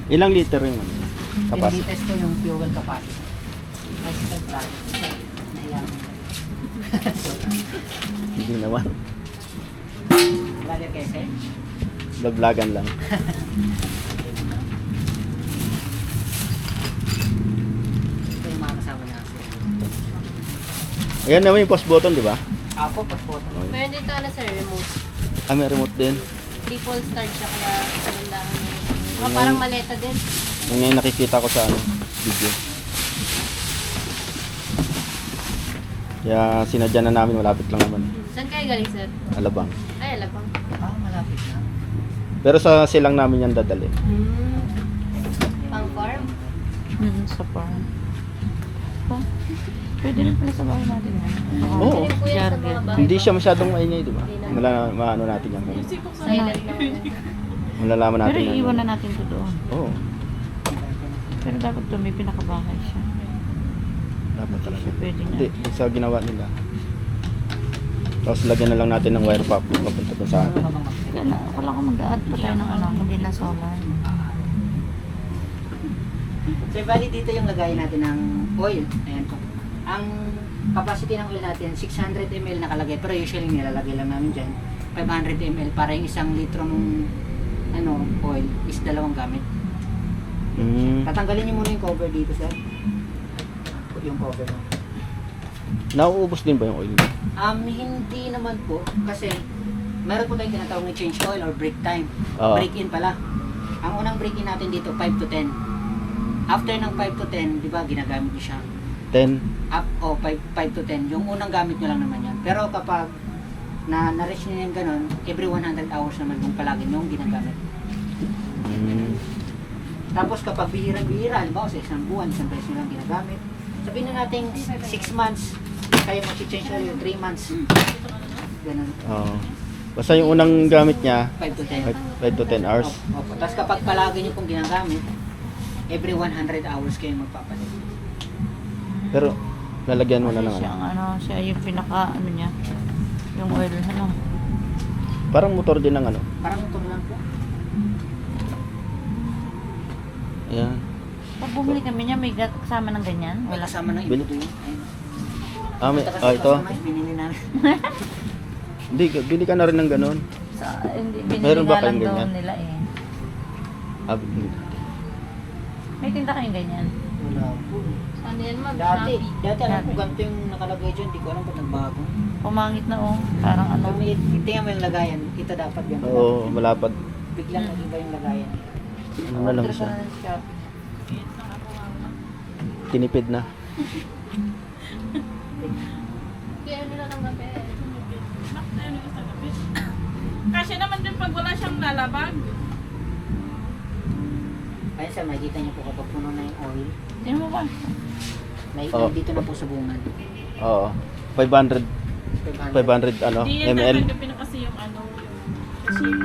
Ilang liter yung ano? 10 Capacity? liters po yung fuel capacity. Bicycle track. Nailangan. Hindi naman. Vlogger kayo, sir? Vlog-vlogan lang. Ito yung mga kasama na sir. Ayan naman yung post button, di ba? Ako, pag-photo. Meron dito na sir, remote. Ah, may remote din. Triple start siya kaya kagandahan niya. Parang maleta din. Yung ngayon nakikita ko sa ano, video. Kaya sinadya na namin, malapit lang naman. Saan kayo galing sir? Alabang. Ay, alabang. Ah, malapit na. Pero sa silang namin yan dadali. Pang farm? Sa farm. Oh, pwede rin pala sa bahay natin yan. Oo. Hindi po yan sa mga bahay. Hindi siya masyadong maingay, di ba? Maano natin yan. Silent naman. Malalaman natin Pero yan. iiwan na natin to doon. Oo. Pero dapat to may pinakabahay siya. Dapat talaga. So, pwede na. Hindi, sa ginawa nila. Tapos lagyan na lang natin ng wire pop papunta dun sa atin. Kaya na, wala ko mag-add pa tayo ng ano, hindi na solar. Sir, bali dito yung lagay natin ng oil. Ayan po. Ang capacity ng oil natin, 600 ml nakalagay. Pero usually nilalagay lang namin dyan. 500 ml para yung 1 litro ng oil is 2 gamit. Tatanggalin niyo muna yung cover dito, sir. Yung cover mo. Nauubos din ba yung oil? Hindi naman po. Kasi meron po tayong tinatawag na change oil or break time. Oo. Break-in pala. Ang unang break-in natin dito, 5 to 10. After ng 5 to 10, di ba, ginagamit niyo siya. 10? 5 to 10. Yung unang gamit nyo lang naman yan. Pero kapag na-reach nyo yung ganun, every 100 hours naman kung palagi nyo yung ginagamit. Tapos kapag bihira-bihira, halimbawa sa isang buwan, isang beses nyo lang ginagamit. Sabihin na natin 6 months, kaya mag-change oil yung 3 months. Ganun. Oo. Basta yung unang gamit niya, 5 to 10. 5 to 10 hours. Opo. Tapos kapag palagi nyo pong ginagamit, every 100 hours kayo magpapalit. Pero lalagyan mo na Kasi lang siya, ano. ang ano, siya yung pinaka, ano niya, yung oil, ano. Parang motor din ng ano. Parang motor lang po. Ayan. Pag bumili kami niya, may kasama ng ganyan. May Wala. kasama ng Bili- ito yun. Ayun. Ito. Binili namin. Hindi, bili ka na rin ng ganun. Hindi, Meron binili ba nga lang kayong daw ganyan? nila eh. Hindi. May tinda kayong ganyan. Wala po. Ano yan ma'am? Dati alam ko Dati. ganito yung nakalagay dyan, di ko alam ba't nagbago. Pumangit na oh. Parang ano. Pag may tingnan mo yung lagayan, ito dapat ganito. Oo, malapad. Biglang nag-iba yung lagayan. Ano na lang Order ka siya. na ng Shopee. Tinipid na. Kaya ano na ng gabi. Kasi naman din pag wala siyang lalabag. Ayun sir, makikita niyo po kapag puno na yung oil, Sino mo ba? may Oo. dito na po sa bungan. Oo. 500 ano, Hindi yan ml. tatanggapin na kasi yung ano, yung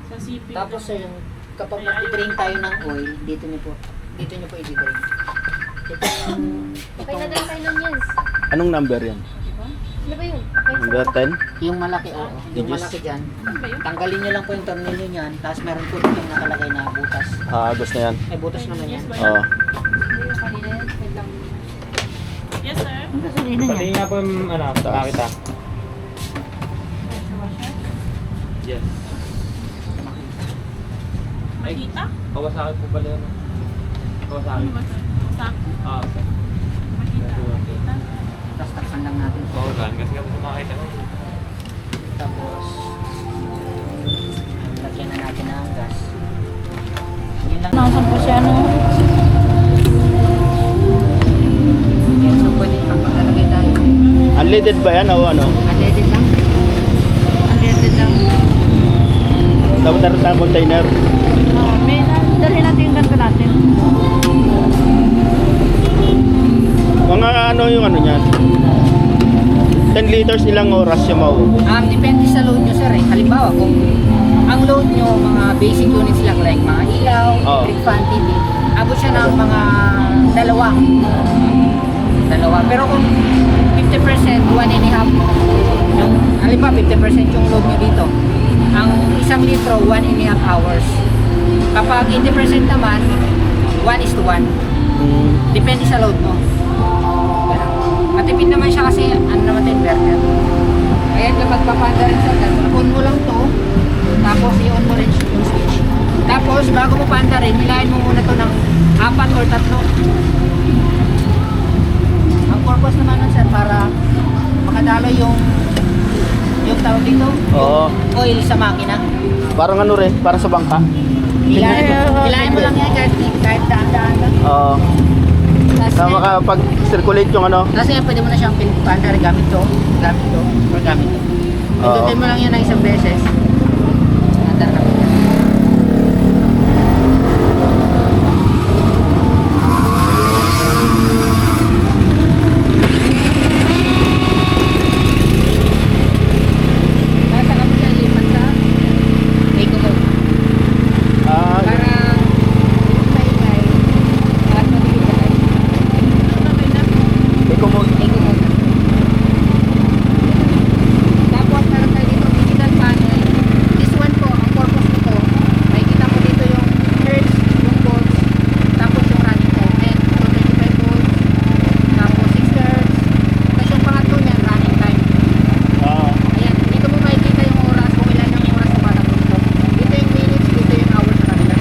sa CP. Tapos sir, kapag mag-drain tayo ng oil, dito niyo po i-drain. Ito yung, Okay na din kayo nun yan. Anong number yan? Ano ba yun? Okay, Number 10? yung malaki, oo. Yung Digits. malaki dyan. Tanggalin niyo lang po yung tornilyo niyan, tapos meron po dito yung nakalagay na butas. Agos na yan. Ay, butas naman yan. Oo. Hindi yung kanina yan. Wait lang. Yes sir. Ang gasolina niya. Pati nga po yung makita. Yes. Makita? Kawasaki po pala yan. Kawasaki. Sakto. Sir. Makita. Makita. Tapos takpan lang natin. Oo, gan. Kasi nga po makita ko. Tapos, lagyan na natin ng gas. Yun lang. Nasaan po siya, ano? Yan, so pwede paglalagay tayo. Unleaded ba yan o ano? Unleaded lang. Unleaded lang. Dapat natin sa container. May dalhin natin yung ganito natin. Mga ano yung ano niyan? 10 liters ilang oras siya mauubos? Depende sa load nyo sir eh. Halimbawa, kung ang load nyo, mga basic units lang like mga ilaw, Oo. electric fan, TV, abot siya ng mga dalawa. Pero kung 50%, 1.5, yung, halimbawa 50% yung load nyo dito, ang 1 litro, 1.5 hours. Kapag 80% naman, 1:1. Mm. Depende sa load mo. Ganun. Matipid naman siya kasi ano naman ito, inverter. Kaya kapag papanda rin sa on mo lang to, tapos i-on mo rin yung switch. Tapos bago mo panda rin, hilahin mo muna to ng 4 or 3. Ang purpose naman nun sir, para makadalo yung tawag dito, Oo. yung oil sa makina. Parang ano rin, para sa bangka. Hilahin mo lang yan kahit daan-daan lang. Oo. Tapos Na makapag-circulate yung ano. Tapos yan, pwede mo na siyang panda rin gamit to, or gamit to. Pindutin mo lang yan ng isang beses. Andar na po yan. Nasa ka mo siya lipat sa eco mode. Ah, Parang maingay at mabilis. eco mode. Eco mode. Tapos meron tayo dito digital panel. This one po, ang purpose nito, makikita mo dito yung hertz, yung volts, tapos yung running time. And 225 volts, tapos 6 hertz. Tapos yung pangatlo niyan, running time. Ah, Ayan, dito mo makikita yung oras, kung ilan yung oras tumatakbo ito. Dito yung minutes, dito yung hours sa kanila.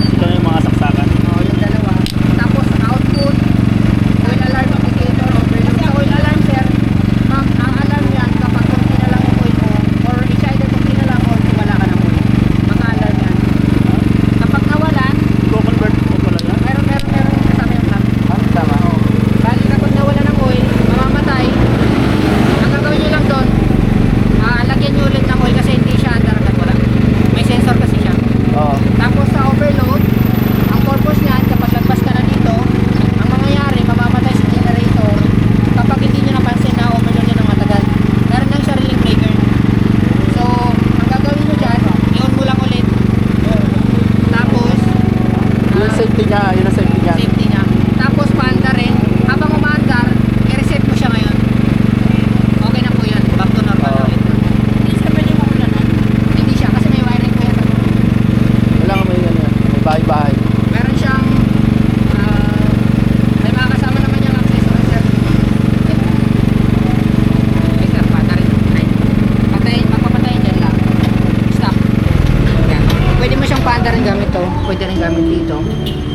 ito yung mga saksakan. Oh, yung dalawa. Tapos ang output, oil alarm indicator, overload. Sa oil alarm sir, ma'am, ang alarm yan kapag konti na lang yung oil mo, or it's either konti na lang or wala ka ng oil. Mga alarm yan. Kapag nawalan, Go-convert mo pala yan. meron kasama yung clock. Ah, tama. Bali kapag nawala ng oil, mamamatay. Ang gagawin nyo lang doon, lagyan nyo ulit ng oil kasi hindi siya under at wala. May sensor kasi siya. Oo. Tapos sa overload, ang purpose niyan, kapag lagpas ka na dito, ang mangyayari, mamamatay sa generator kapag hindi nyo napansin na overload niya ng matagal. Meron lang sariling breaker. So, ang gagawin nyo dyan, i-on mo lang ulit. Tapos, Yung safety niya, yun ang safety niya. safety niya. Tapos, paandar rin. Habang umaandar, i-reset mo siya ngayon. Okay na po yun. Back to normal Oo. ulit. Hindi siya pwede maulanan. Hindi siya, kasi may wiring po yan. Kailangan may ano yan. May bahay-bahay. Meron siyang may mga kasama naman yung accessory sir. Okay sir, patarin. Patayin, magpapatayin dyan lang. Stop. Yan. Pwede mo siyang paandarin gamit to. Pwede rin gamit dito.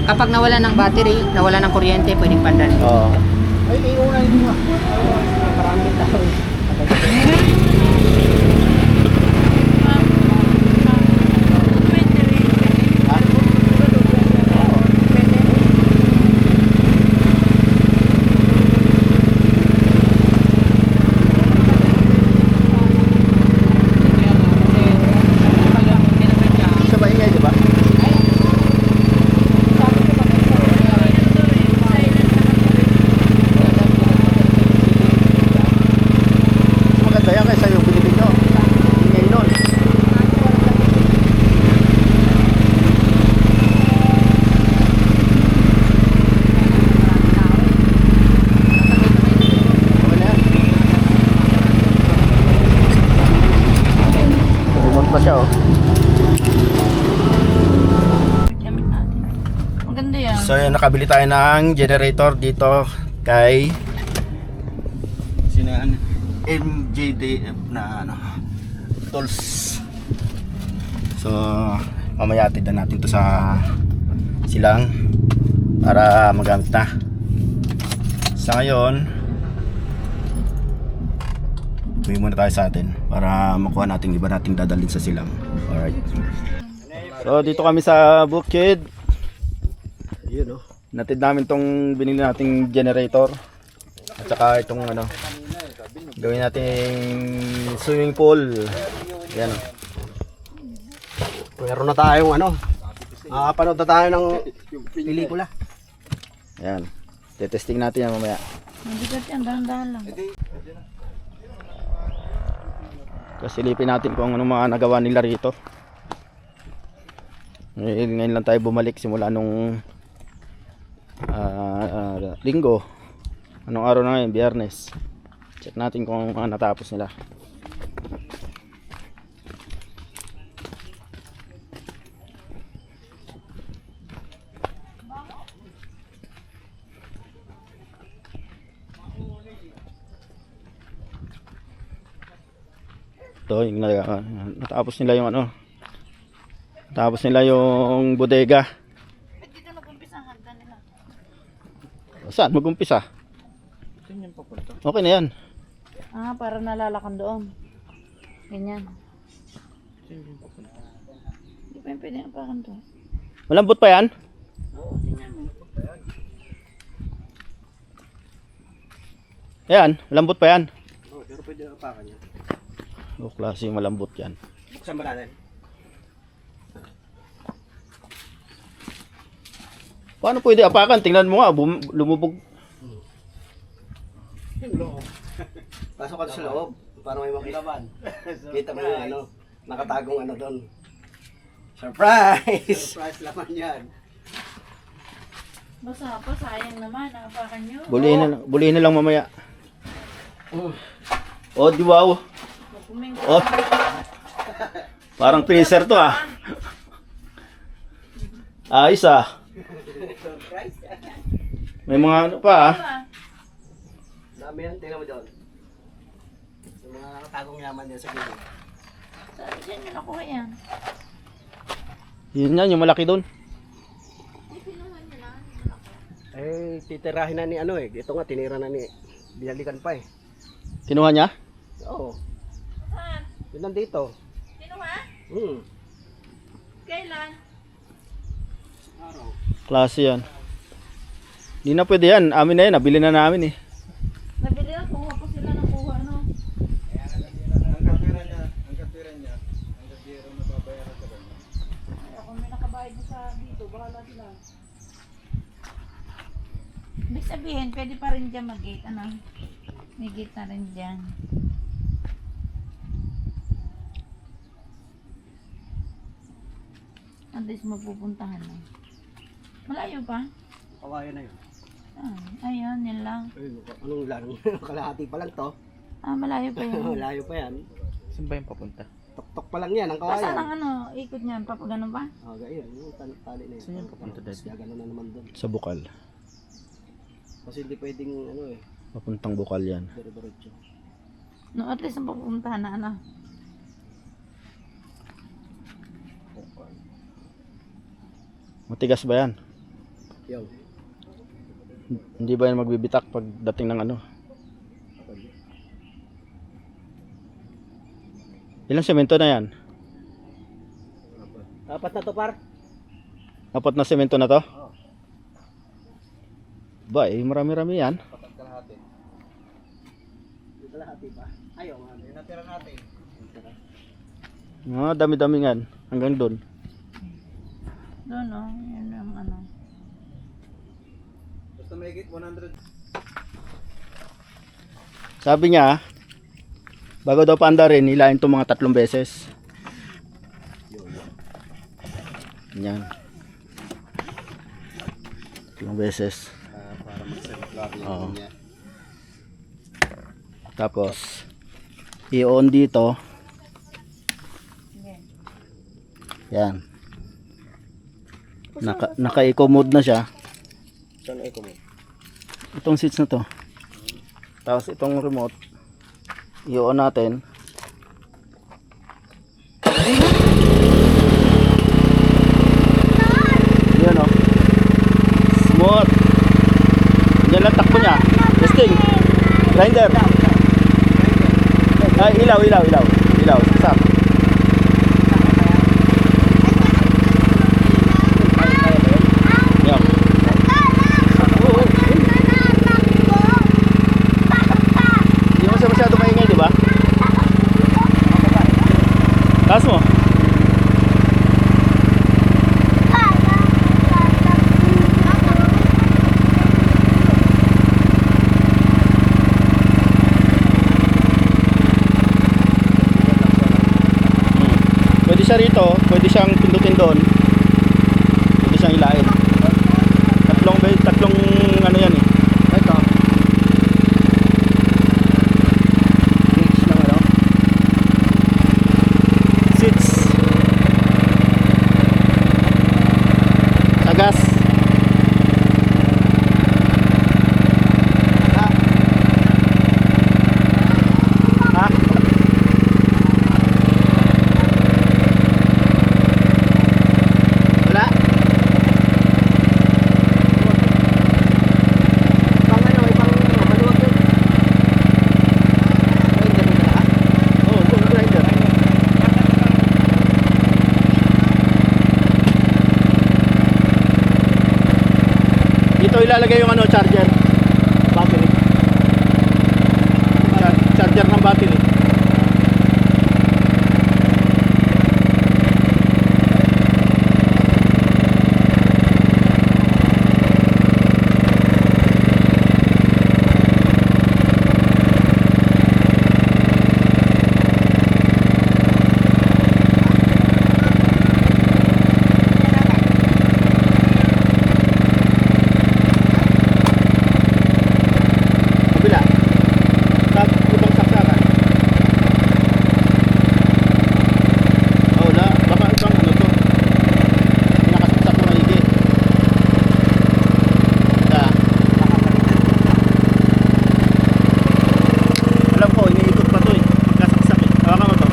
Kapag nawala ng battery, nawala ng kuryente, pwedeng pandarin. Oo. Ay, iunay mo nga. Maraming tao. Siya ba ingay, di ba? Maganda yan kaysa yung binibig nyo. Ingay nun. Okay na yan. Remote pa siya, oh. Gamit natin. Maganda yan. So yun, nakabili tayo ng generator dito kay sino yan? MJDF na ano, tools. So mamaya atid na natin to sa silang para magamit na. Sa ngayon, uwi muna tayo sa atin para makuha natin iba natin dadalhin sa silang. Alright. So dito kami sa Bukid. Yun, oh. Natid namin tong binili nating generator. At saka itong ano, gawin nating swimming pool. Yan, oh. Meron na tayong ano, panood na tayo ng pelikula. Yan. Tetesting natin yan mamaya. Mabigat yan, dahan-dahan lang. Kasilipin natin kung ano mga nagawa nila rito. Ngayon lang tayo bumalik simula nung linggo. Anong araw na ngayon? Biyernes. Check natin kung ano natapos nila. Ito, yung natapos nila yung ano. Natapos nila yung bodega. Ba't dito nag-umpisa ang hagdan nila? Saan mag-umpisa? Okay na yan. Ah, para nalalakan doon. Ganyan. Hindi pa yung pwede apakan to. Malambot pa yan? Oo, tingnan mo. Yan, malambot pa yan. Oh, pero pwede na apakan yan. O, klase yung malambot yan. Buksan ba natin? Paano pwede apakan? Tingnan mo nga, lumubog. Pasok ka sa loob. Para may makita. Kita mo yung ano, nakatagong ano doon. Surprise! Surprise laman yan. Basa pa, sayang naman. Apakan nyo. Bulihin na lang mamaya. Oh, di wow. Oh. Parang freezer to ah. Ayos ah. May mga ano pa ah. Dami yan, tingnan mo doon. Yung mga nakatagong yaman yan sa gilid. Saan dyan yun nakuha yan? Yun yan, yung malaki doon. Eh, titirahin na ni ano eh. Ito nga, tinira na ni. Binalikan pa eh. Kinuha niya? Oo. Saan? Yun nandito. Kinuha? Kailan? Klase yan. Hindi na pwede yan. Amin na yan. Nabili na namin eh. Nabili na, kuha po sila ng kuha, no? Ay, ako may nakabayad na sa dito, bahala sila. Ibig sabihin, pwede pa rin dyan mag-gate, ano? May gate na rin dyan. At least mapupuntahan na. Malayo pa? Kawayan na yun. Ah, ayun, yun lang. Ayun, anong lang? Kalahati pa lang to. Ah, malayo pa yun. Malayo pa yan. Saan ba yung papunta? Tok-tok pa lang yan, ang kawayan. Saan ang ano, ikot niyan? Papagano ba? Oh, ganyan. Yung tali na yun. Saan yung papunta, Dad? Kaya gano'n na naman doon. Sa Bukal. Kasi hindi pwedeng ano eh. Papuntang Bukal yan. Dire-diretso. No, at least ang papuntahan na ano. Matigas ba yan? Yo. Hindi ba yan magbibitak pag dating ng ano? Ilang semento na yan? Apat na to par. Apat na semento na to? Ba, eh, marami-rami yan. Kalahati. Yung kalahati pa. Ayaw nga. Yung natira natin. Dami-dami yan. Hanggang doon. Doon, no? Yun ang ano. Basta may higit 100. Sabi niya, bago daw paandarin, hilahin ito mga 3 beses. Yan. 3 beses. Para mag-circular yung Oo. niya. Tapos, i-on dito. Yan. Naka-eco mode na siya. Saan ay mo? Itong switch na to. Tapos itong remote, i-on natin. Yan o. Smooth. Yan lang takbo niya. Testing. Grinder. Ay, ilaw. Saksak. Yan. Hindi mo siya masyado maingay, di ba? Taas mo. Pwede siya rito, pwede siyang pindutin doon. Pwede siyang ilain. Tatlong ano yan eh. Ito. Gauge lang ano? Seats. Sa gas. Ha? ilalagay yung ano, charger. Battery. Charger ng battery. Kabila. Sa ibang saksakan. Oh, wala. Baka ibang ano to. Nakasaksak na maigi. Wala. Alam ko, iniikot pa to eh. Magkasaksak eh. Hawakan mo to.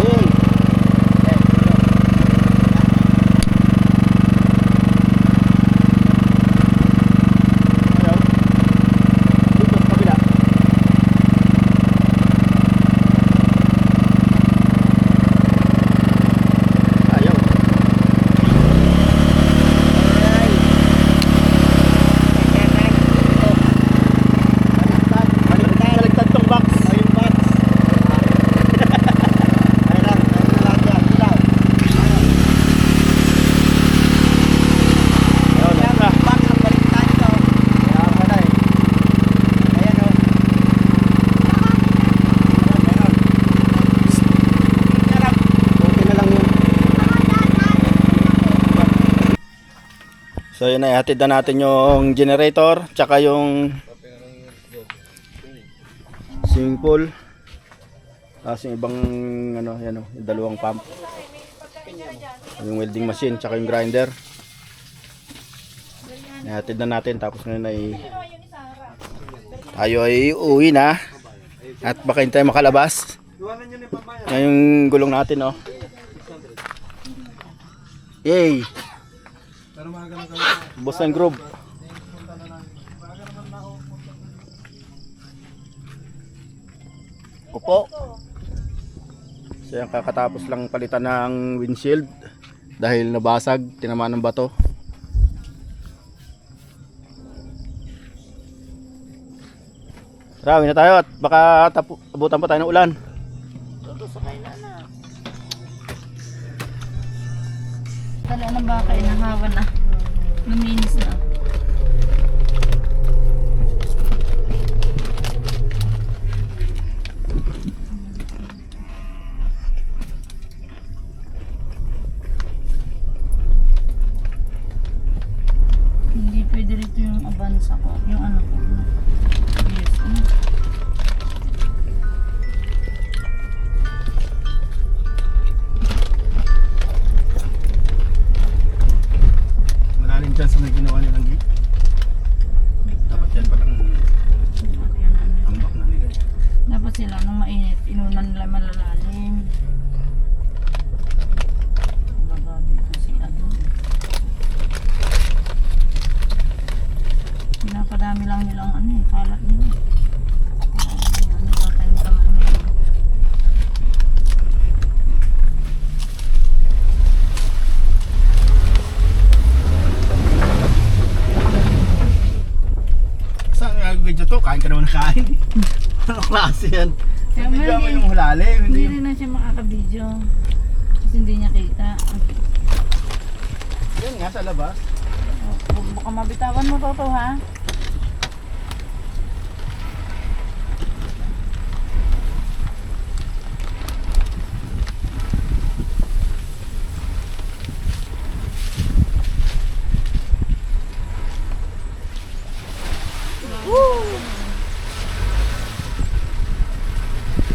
Ayun. Ayaw. Dito sa kabila. Ayaw. Baliktad tong box. Ayun box. So yun na, ihatid na natin yung generator tsaka yung swimming pool. Tapos yung ibang ano, yan o, yung dalawang pump. Yung welding machine tsaka yung grinder. Ihatid na natin tapos ngayon ay tayo ay uuwi na. At baka hindi tayo makalabas. Yan yung gulong natin oh. Yay! Boss and Groove. Opo. So yan, kakatapos lang palitan ng windshield dahil nabasag, tinamaan ng bato. Marami na tayo at baka abutan pa tayo ng ulan. Tala ng baka, inahawa na. Luminis na. Hindi pwede rito yung abansa ko. Yung ano ko. Yes. Malalim dyan sa may ginawa nilang gate. Dapat yan palang ambak na nila. Dapat sila nung mainit, inunan nila malalalim. Baga dito si Ado. Pinapadami lang nilang ano eh, kalat nila. Ano ba tayong taman nila. Saan yung video to? Kain ka naman na kain. Ano klase yan? Kaya Video mo hindi- yung hulalim. Hindi rin na siya makakabidyo. Kasi hindi niya kita. Yan nga sa labas. Baka mabitawan mo to ha?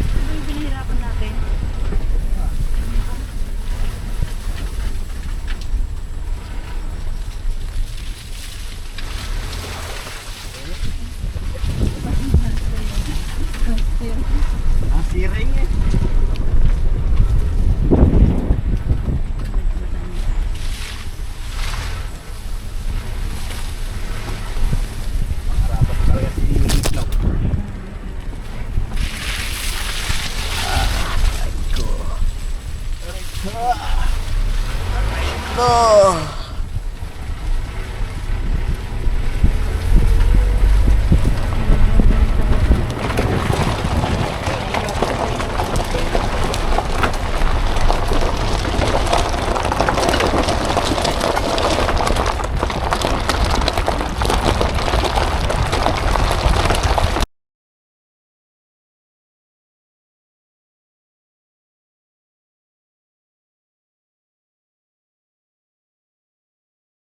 Ito yung pinahirapan natin. Oh.